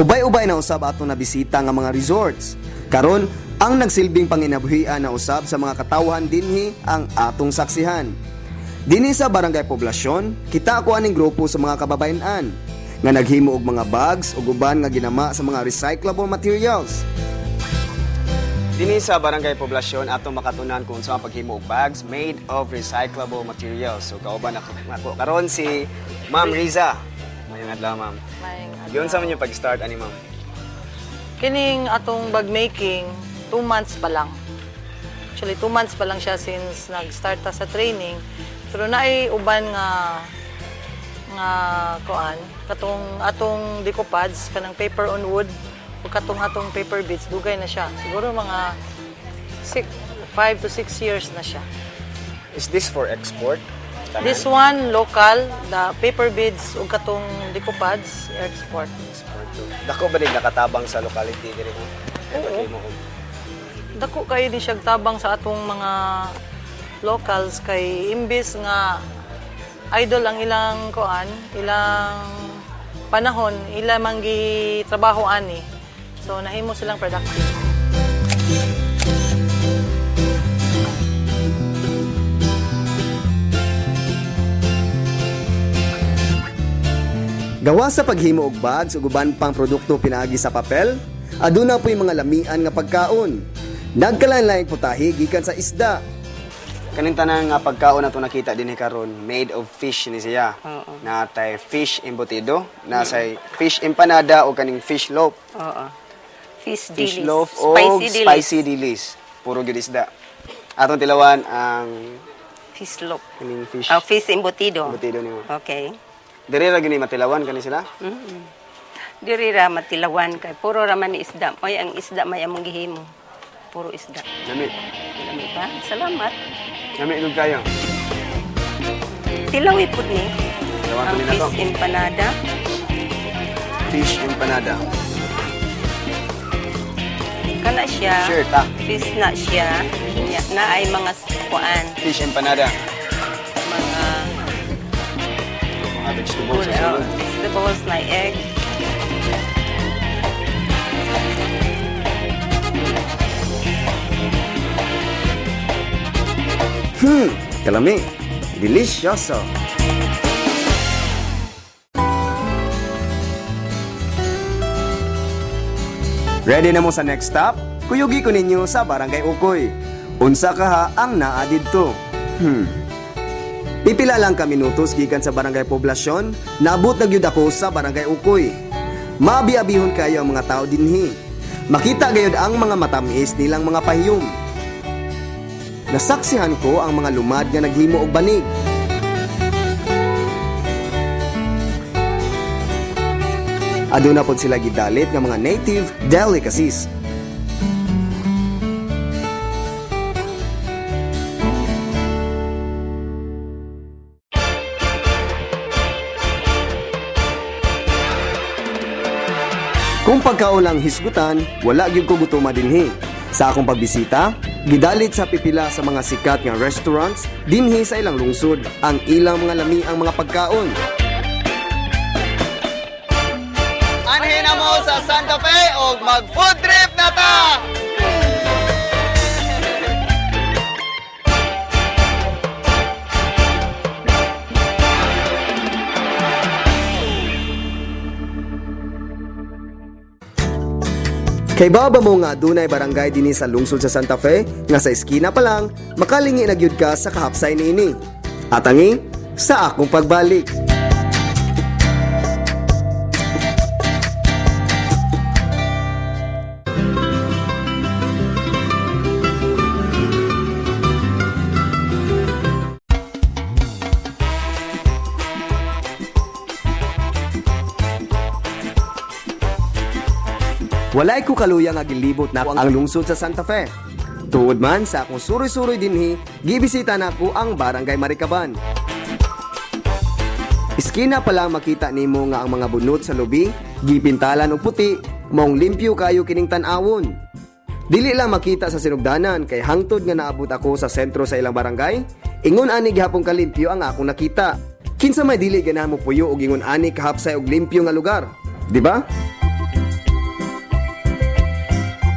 Ubay-ubay na usab ato na bisita nga mga resorts. Karon, ang nagsilbing panginabuhian na usab sa mga katawhan dinhi ang atong saksihan. Dinhi sa Barangay Poblasyon, kita ako aning grupo sa mga kababayan-an nga naghimo og mga bags ug uban nga ginama sa mga recyclable materials. Dinhi sa Barangay Poblasyon atong makatunan kung sa paghimo og bags made of recyclable materials. So kauban ako karon si Ma'am Riza. Mayong adlaw, Ma'am. Yun sa man yung pag-start ani, Ma'am? Kining atong bag making 2 months pa lang. Actually 2 months pa lang siya since nag-start ta sa training. Pero naay uban nga kuan katong atong decoupads kanang paper on wood ug katong atong paper beads dugay na siya. Siguro mga 5 to 6 years na siya. Is this for export? This one local, the paper beads ug katong decoupads export. Dako ba rin nakatabang sa locality diri mo? Dako kayo din siya tabang sa atong mga locals kay imbis nga idol ang ilang kuan, ilang panahon, ila manggi trabaho ani. So nahimo silang productive. Gawa sa paghimo og bags ug uban pang produkto pinaagi sa papel, aduna po'y mga lamian nga pagkaon. Nagkalain-laing putahe gikan sa isda. Kaning tanan nga pagkaon nato nakita dinhi karon, made of fish ni siya. Natay fish embutido, nasay fish empanada o kaning fish loaf. Oo. Fish Dilis. loaf o spicy dilis. Puro gyud isda. Atong tilawan ang Fish loaf. kaning fish Fish embutido. embutido nimo. Okay. Diri ra gini matilawan kani sila? Diri ra matilawan kay puro ra man ni isda. Oy ang isda may among gihimo. Puro isda. Nami. Lami ba? Salamat. Nami gud kayo. Tilawi pud ni. Tilawan Ang po nila to. fish empanada. Fish empanada. Kana siya. Sure ta. Fish na siya. Na ay mga kuan, Fish empanada. mga Mga vegetables sa sulod. vegetables like egg. Kalami. Delicioso. Ready na mo sa next stop? Kuyugi ko ninyo sa Barangay Ukoy. Unsa kaha ang naa didto? Pipila lang ka minutos gikan sa Barangay Poblasyon, naabot na gyud ako sa Barangay Ukoy. Mabiabihon kayo ang mga tao dinhi. Makita gayud ang mga matamis nilang mga pahiyom. Nasaksihan ko ang mga lumad nga naghimo og banig. Aduna pod sila gidalit nga mga native delicacies. Kung pagkaulang hisgutan, wala gyud ko gutuma dinhi. Sa akong pagbisita, gidalit sa pipila sa mga sikat nga restaurants dinhi sa ilang lungsod ang ilang mga lami ang mga pagkaon. Anhin na mo sa Santa Fe o mag-food trip na ta! Kay baba mo nga dunay barangay dinhi sa lungsod sa Santa Fe nga sa eskina pa lang makalingi na gyud ka sa kahapsay niini. Atangi sa akong pagbalik. Walay ko kaluya nga gilibot na ang lungsod sa Santa Fe. Tuod man sa akong suroy-suroy dinhi, gibisita na ko ang Barangay Maricaban. Iskina pa lang makita nimo nga ang mga bunot sa lubi, gipintalan og puti, maong limpyo kayo kining tan-awon. Dili lang makita sa sinugdanan kay hangtod nga naabot ako sa sentro sa ilang barangay, ingon ani gihapon kalimpyo ang akong nakita. Kinsa may dili ganahan mo puyo og ingon ani kahapsay og limpyo nga lugar, di ba?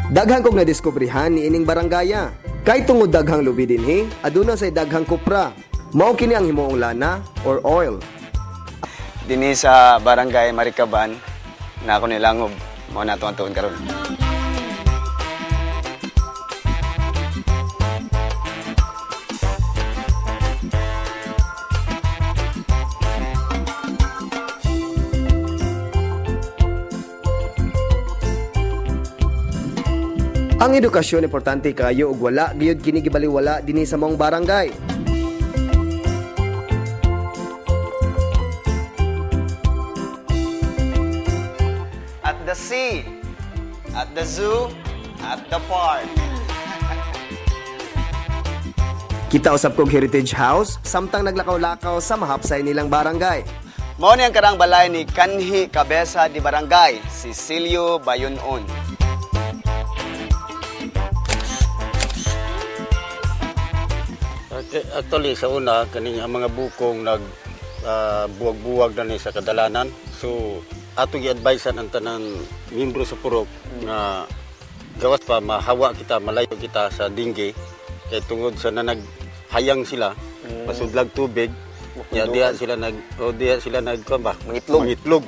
Daghan kog nadiskubrihan ni ining barangaya. Kay tungod daghang lubi dinhi, aduna say daghang kupra. Mao kini ang himuong lana or oil. Dinhi sa barangay Maricaban na ako nilangob mo na tuon karon. Ang edukasyon importante kayo ug wala gyud kini gibaliwala dinhi sa maong barangay. At the sea, at the zoo, at the park. Kita usab kog heritage house samtang naglakaw-lakaw sa mahapsay nilang barangay. Mao ni ang karang balay ni Kanhi Cabeza di Barangay, si Silio Bayonon. Actually, sa una, kaning ang mga bukong buwag-buwag na ni sa kadalanan. So, atong i-advisean ang tanan membro sa purok na gawas pa mahawa kita, malayo kita sa dingge. Kaya tungod sa na naghayang sila, pasudlag tubig, diha sila mangitlog.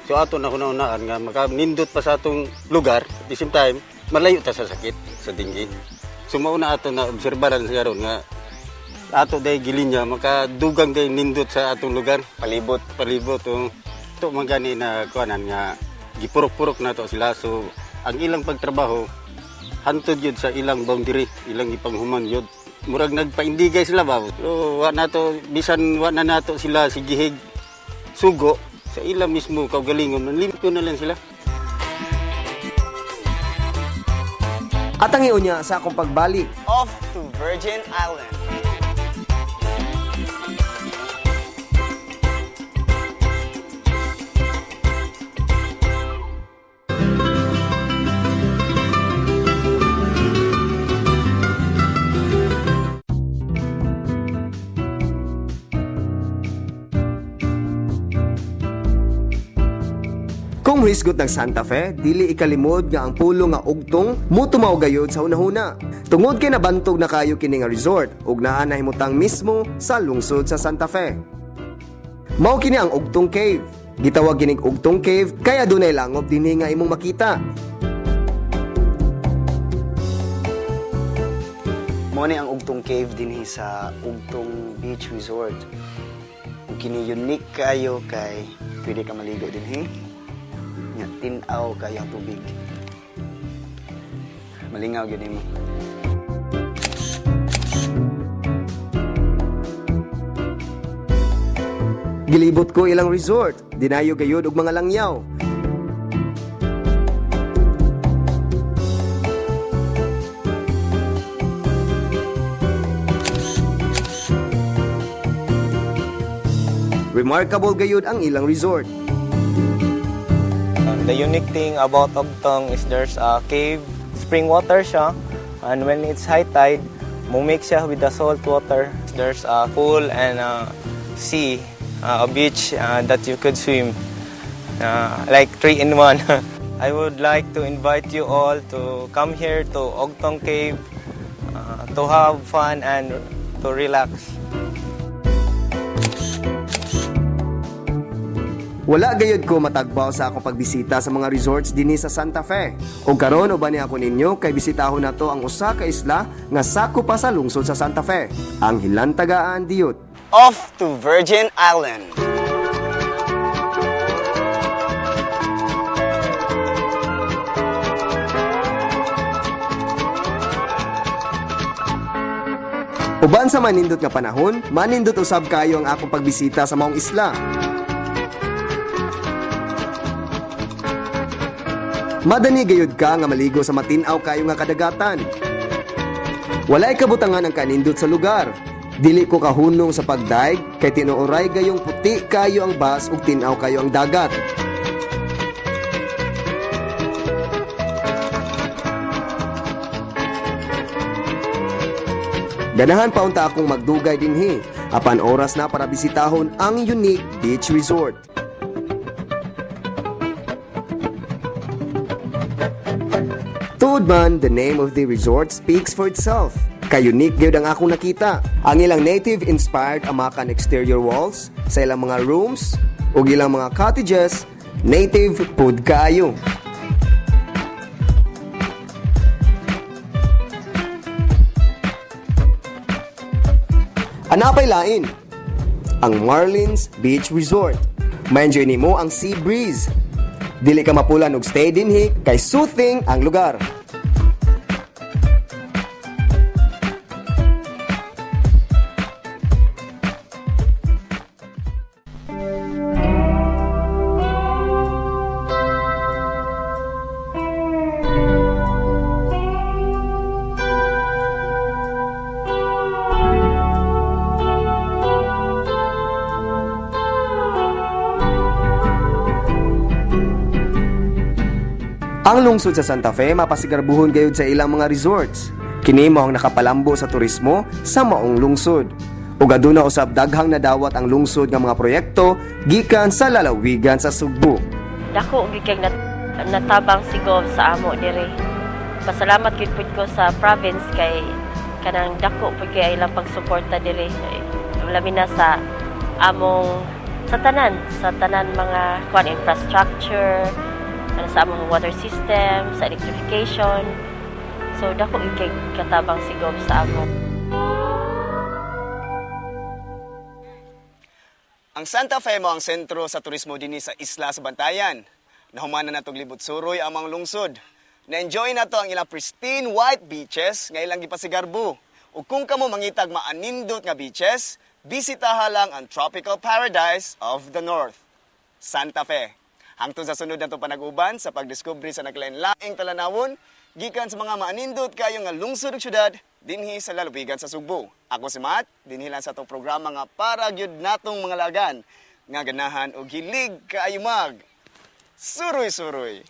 So, ato na hunahunaan nga makanindot pa sa atong lugar, at the same time, malayo ta sa sakit sa dingge. So, mauna ato na obserbaran sa karon nga ato day gilinya makadugang day nindot sa atong lugar palibot to magani na kuanan nga gipurok-purok na to sila. So ang ilang pagtrabaho hantod yun sa ilang boundary, ilang ipanghuman yun, murag nagpaindigay sila ba. So wa nato bisan wa na nato sila sigihig sugo sa ilang mismo kaugalingon, manlimpo na lang sila. At ang iunya sa akong pagbalik. Off to Virgin Island. Kung hisgot ng Santa Fe, dili ikalimod nga ang pulo nga ugtong mutumaw gayod sa hunahuna. Tungod kay nabantog na kayo kini nga resort ug naa na himutang mismo sa lungsod sa Santa Fe. Mao kini ang Ugtong Cave. Gitawag kining Ugtong Cave kaya dunay langob dinhi nga imong makita. Mao ni ang Ugtong Cave dinhi sa Ugtong Beach Resort. Ug kini unique kayo kay pwede ka maligo dinhi. Nya tin-aw kayo ang tubig. Malingaw gyud mo. Gilibot ko ilang resort, dinayo gayud og mga langyaw. Remarkable gayud ang ilang resort. The unique thing about Ugtong is there's a cave, spring water siya, and when it's high tide, mumix siya with the salt water. There's a pool and a sea, a beach that you could swim, like 3 in 1. I would like to invite you all to come here to Ugtong Cave to have fun and to relax. Wala gayud ko matagbaw sa akong pagbisita sa mga resorts dinhi sa Santa Fe. Ug karon uban ni ako ninyo kay bisitahon nato ang usa ka isla nga sako pa sa lungsod sa Santa Fe, ang Hilantagaan Diyot. Off to Virgin Island. Uban sa manindot nga panahon, manindot usab kayo ang akong pagbisita sa maong isla. Madani gayud ka nga maligo sa matin-aw kayo nga kadagatan. Walay kabutangan ang kanindot sa lugar. Dili ko kahunong sa pagdaig kay tinuoray gayong puti kayo ang bas ug tin-aw kayo ang dagat. Ganahan pa unta akong magdugay dinhi apan oras na para bisitahon ang unique beach resort. Tuod Bukod man, the name of the resort speaks for itself. Ka-unique gyud ang akong nakita. Ang ilang native-inspired amakan exterior walls sa ilang mga rooms ug ilang mga cottages, native food kaayo. Anapay lain, ang Marlins Beach Resort. Ma-enjoy nimo ang sea breeze. Dili ka mapulan og stay dinhi kay soothing ang lugar. Ang lungsod sa Santa Fe mapasigarbuhon gayud sa ilang mga resorts. Kini mao ang nakapalambo sa turismo sa maong lungsod. Ug aduna usab daghang nadawat ang lungsod nga mga proyekto gikan sa lalawigan sa Sugbo. Dako gikay natabang sigov sa amo dire. Pasalamat gid pud ko sa province kay kanang dako pud kay ilang pagsuporta dire. Labi na sa among sa tanan mga infrastructure, sa among water system, sa electrification. So dako gikay katabang sigov sa amo. Ang Santa Fe mo ang sentro sa turismo dinhi sa isla sa Bantayan. Nahuman na natong libot suroy ang mga lungsod. Na-enjoy na to ang ilang pristine white beaches nga ilang gipasigarbo. Ug kung kamo mangitag maanindot nga beaches, bisitaha lang ang tropical paradise of the north, Santa Fe. Hangtod sa sunod natong panag-uban sa pagdiskubre sa naglain-laing talanawon gikan sa mga maanindot kayo nga lungsod ug syudad dinhi sa lalawigan sa Sugbo. Ako si Matt, dinhi lang sa tong programa nga para gyud natong mga lagan nga ganahan og hilig kaayo mag suroy-suroy.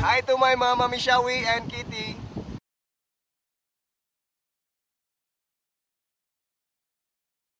Hi to my mama Mishawi and Kitty.